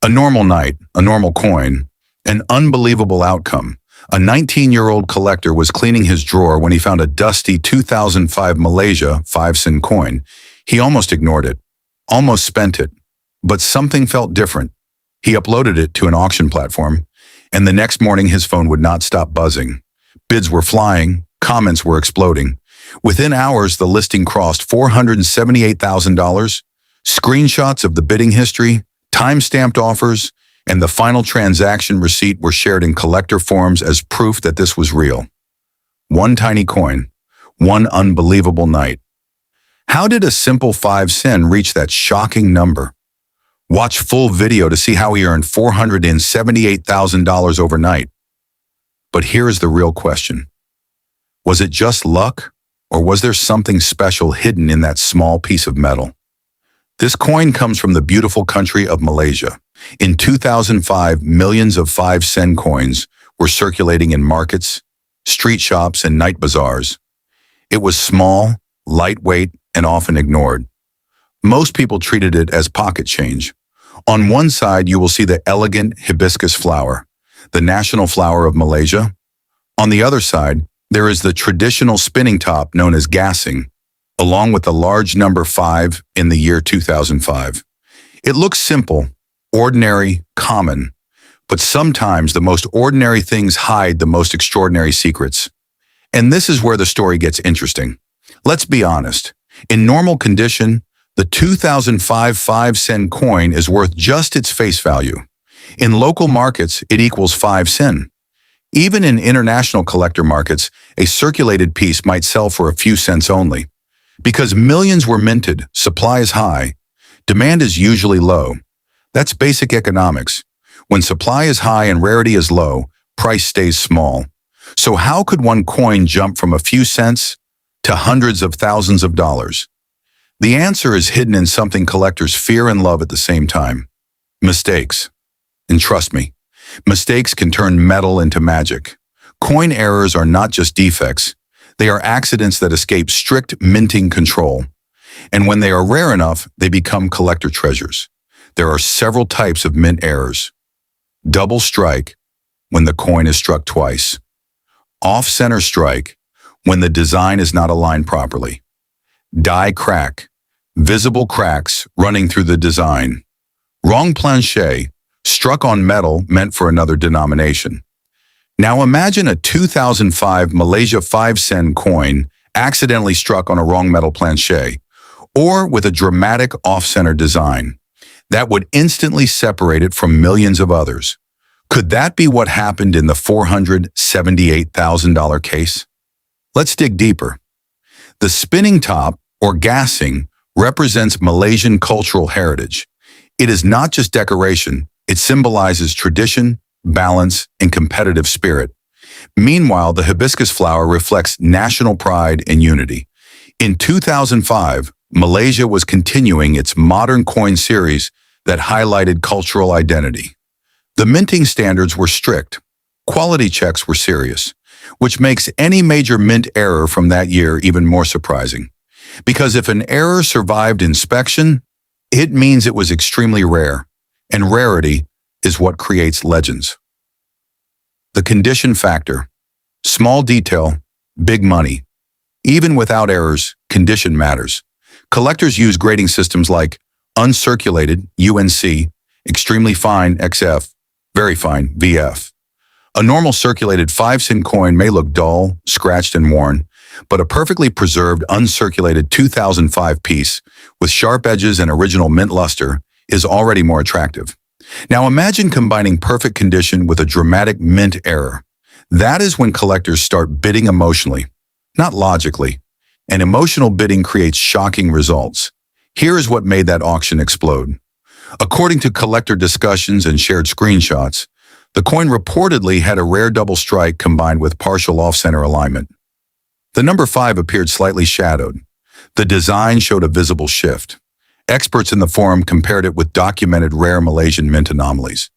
A normal night, a normal coin, an unbelievable outcome. A 19-year-old collector was cleaning his drawer when he found a dusty 2005 Malaysia 5-cent coin. He almost ignored it, almost spent it, but something felt different. He uploaded it to an auction platform, and the next morning his phone would not stop buzzing. Bids were flying, comments were exploding. Within hours, the listing crossed $478,000. Screenshots of the bidding history, time-stamped offers, and the final transaction receipt were shared in collector forums as proof that this was real. One tiny coin, one unbelievable night. How did a simple 5 cent reach that shocking number? Watch full video to see how he earned $478,000 overnight. But here is the real question. Was it just luck, or was there something special hidden in that small piece of metal? This coin comes from the beautiful country of Malaysia. In 2005, millions of 5-cent coins were circulating in markets, street shops, and night bazaars. It was small, lightweight, and often ignored. Most people treated it as pocket change. On one side, you will see the elegant hibiscus flower, the national flower of Malaysia. On the other side, there is the traditional spinning top known as gassing, along with the large number 5 in the year 2005. It looks simple, ordinary, common, but sometimes the most ordinary things hide the most extraordinary secrets. And this is where the story gets interesting. Let's be honest. In normal condition, the 2005 5-cent coin is worth just its face value. In local markets, it equals 5 cents. Even in international collector markets, a circulated piece might sell for a few cents only. Because millions were minted, supply is high, demand is usually low. That's basic economics. When supply is high and rarity is low, price stays small. So how could one coin jump from a few cents to hundreds of thousands of dollars? The answer is hidden in something collectors fear and love at the same time. Mistakes. And trust me, mistakes can turn metal into magic. Coin errors are not just defects. They are accidents that escape strict minting control. And when they are rare enough, they become collector treasures. There are several types of mint errors. Double strike, when the coin is struck twice. Off-center strike, when the design is not aligned properly. Die crack, visible cracks running through the design. Wrong planche, struck on metal meant for another denomination. Now imagine a 2005 Malaysia 5-cent coin accidentally struck on a wrong metal planche, or with a dramatic off-center design. That would instantly separate it from millions of others. Could that be what happened in the $478,000 case? Let's dig deeper. The spinning top, or gassing, represents Malaysian cultural heritage. It is not just decoration, it symbolizes tradition, balance, and competitive spirit. Meanwhile, the hibiscus flower reflects national pride and unity. In 2005, Malaysia was continuing its modern coin series that highlighted cultural identity. The minting standards were strict. Quality checks were serious, which makes any major mint error from that year even more surprising. Because if an error survived inspection, it means it was extremely rare, and rarity is what creates legends. The condition factor. Small detail, big money. Even without errors, condition matters. Collectors use grading systems like uncirculated, UNC, extremely fine, XF, very fine, VF. A normal circulated 5-cent coin may look dull, scratched, and worn, but a perfectly preserved uncirculated 2005 piece with sharp edges and original mint luster is already more attractive. Now imagine combining perfect condition with a dramatic mint error. That is when collectors start bidding emotionally, not logically. And emotional bidding creates shocking results. Here is what made that auction explode. According to collector discussions and shared screenshots, the coin reportedly had a rare double strike combined with partial off-center alignment. The number 5 appeared slightly shadowed. The design showed a visible shift. Experts in the forum compared it with documented rare Malaysian mint anomalies.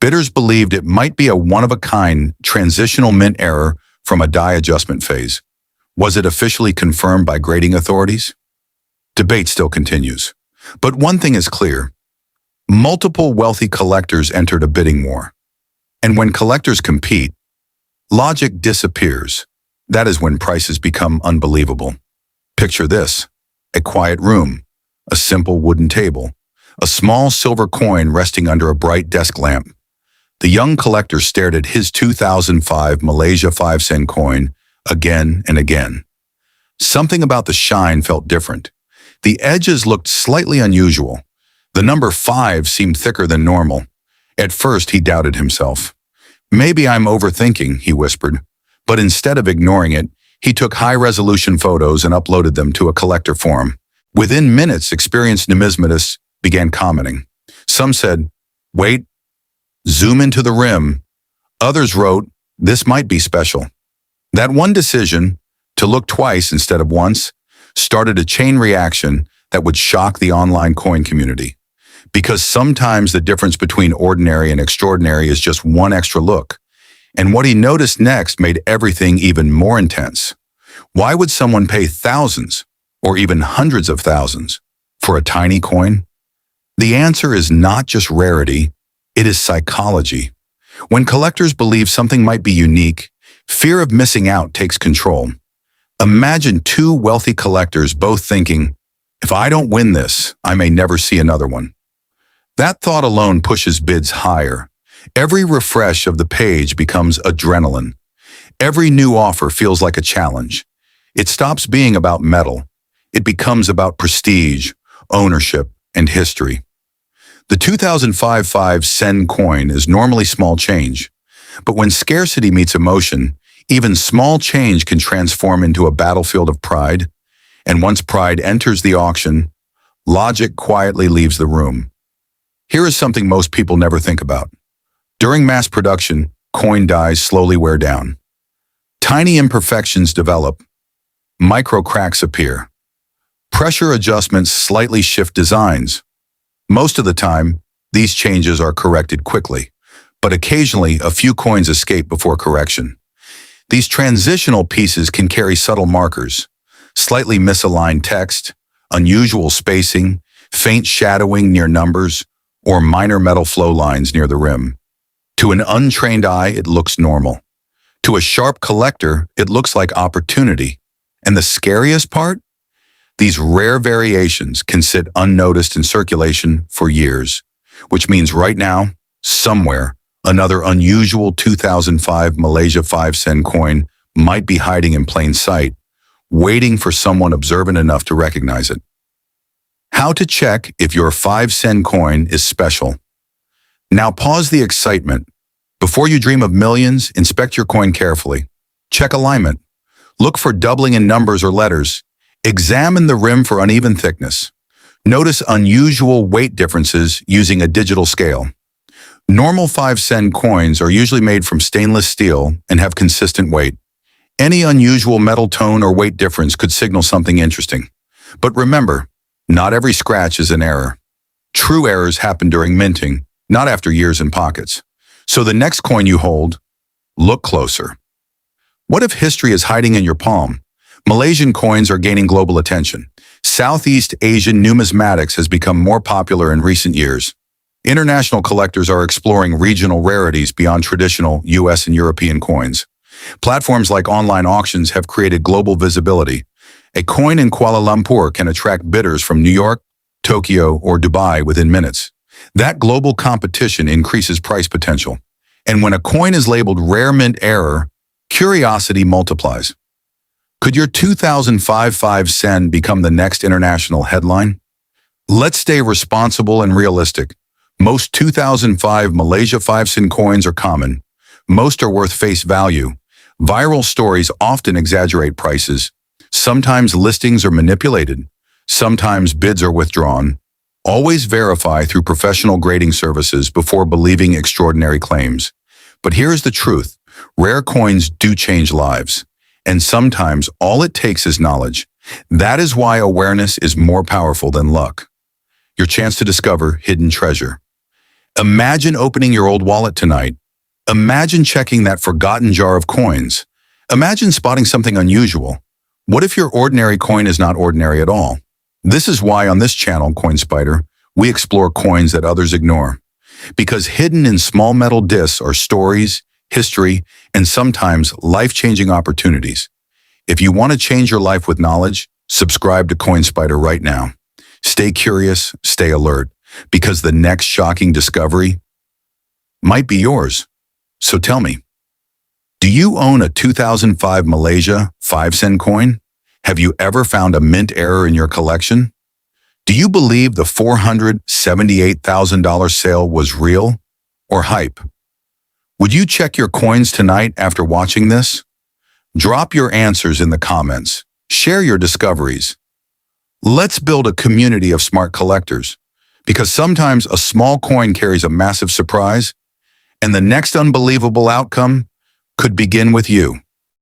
Bidders believed it might be a one-of-a-kind transitional mint error from a die adjustment phase. Was it officially confirmed by grading authorities? Debate still continues. But one thing is clear. Multiple wealthy collectors entered a bidding war. And when collectors compete, logic disappears. That is when prices become unbelievable. Picture this: a quiet room, a simple wooden table, a small silver coin resting under a bright desk lamp. The young collector stared at his 2005 Malaysia 5-cent coin again and again. Something about the shine felt different. The edges looked slightly unusual. The number 5 seemed thicker than normal. At first, he doubted himself. "Maybe I'm overthinking," he whispered. But instead of ignoring it, he took high-resolution photos and uploaded them to a collector forum. Within minutes, experienced numismatists began commenting. Some said, "Wait, zoom into the rim." Others wrote, "This might be special." That one decision, to look twice instead of once, started a chain reaction that would shock the online coin community. Because sometimes the difference between ordinary and extraordinary is just one extra look. And what he noticed next made everything even more intense. Why would someone pay thousands, or even hundreds of thousands, for a tiny coin? The answer is not just rarity, it is psychology. When collectors believe something might be unique, fear of missing out takes control. Imagine two wealthy collectors both thinking, "If I don't win this, I may never see another one." That thought alone pushes bids higher. Every refresh of the page becomes adrenaline. Every new offer feels like a challenge. It stops being about metal. It becomes about prestige, ownership, and history. The 2005 5-cent coin is normally small change. But when scarcity meets emotion, even small change can transform into a battlefield of pride. And once pride enters the auction, logic quietly leaves the room. Here is something most people never think about. During mass production, coin dies slowly wear down. Tiny imperfections develop. Micro cracks appear. Pressure adjustments slightly shift designs. Most of the time, these changes are corrected quickly, but occasionally a few coins escape before correction. These transitional pieces can carry subtle markers: slightly misaligned text, unusual spacing, faint shadowing near numbers, or minor metal flow lines near the rim. To an untrained eye, it looks normal. To a sharp collector, it looks like opportunity. And the scariest part? These rare variations can sit unnoticed in circulation for years, which means right now, somewhere, another unusual 2005 Malaysia 5-cent coin might be hiding in plain sight, waiting for someone observant enough to recognize it. How to check if your 5-cent coin is special. Now pause the excitement. Before you dream of millions, inspect your coin carefully. Check alignment. Look for doubling in numbers or letters. Examine the rim for uneven thickness. Notice unusual weight differences using a digital scale. Normal 5-cent coins are usually made from stainless steel and have consistent weight. Any unusual metal tone or weight difference could signal something interesting. But remember, not every scratch is an error. True errors happen during minting, not after years in pockets. So the next coin you hold, look closer. What if history is hiding in your palm? Malaysian coins are gaining global attention. Southeast Asian numismatics has become more popular in recent years. International collectors are exploring regional rarities beyond traditional US and European coins. Platforms like online auctions have created global visibility. A coin in Kuala Lumpur can attract bidders from New York, Tokyo, or Dubai within minutes. That global competition increases price potential. And when a coin is labeled rare mint error, curiosity multiplies. Could your 2005 5-cent become the next international headline? Let's stay responsible and realistic. Most 2005 Malaysia 5-cent coins are common. Most are worth face value. Viral stories often exaggerate prices. Sometimes listings are manipulated. Sometimes bids are withdrawn. Always verify through professional grading services before believing extraordinary claims. But here's the truth. Rare coins do change lives. And sometimes all it takes is knowledge. That is why awareness is more powerful than luck. Your chance to discover hidden treasure. Imagine opening your old wallet tonight. Imagine checking that forgotten jar of coins. Imagine spotting something unusual. What if your ordinary coin is not ordinary at all? This is why on this channel, Coin Spyder, we explore coins that others ignore. Because hidden in small metal discs are stories, history, and sometimes life-changing opportunities. If you want to change your life with knowledge, subscribe to Coin Spyder right now. Stay curious, stay alert, because the next shocking discovery might be yours. So tell me, do you own a 2005 Malaysia 5-cent coin? Have you ever found a mint error in your collection? Do you believe the $478,000 sale was real or hype? Would you check your coins tonight after watching this? Drop your answers in the comments. Share your discoveries. Let's build a community of smart collectors, because sometimes a small coin carries a massive surprise, and the next unbelievable outcome could begin with you.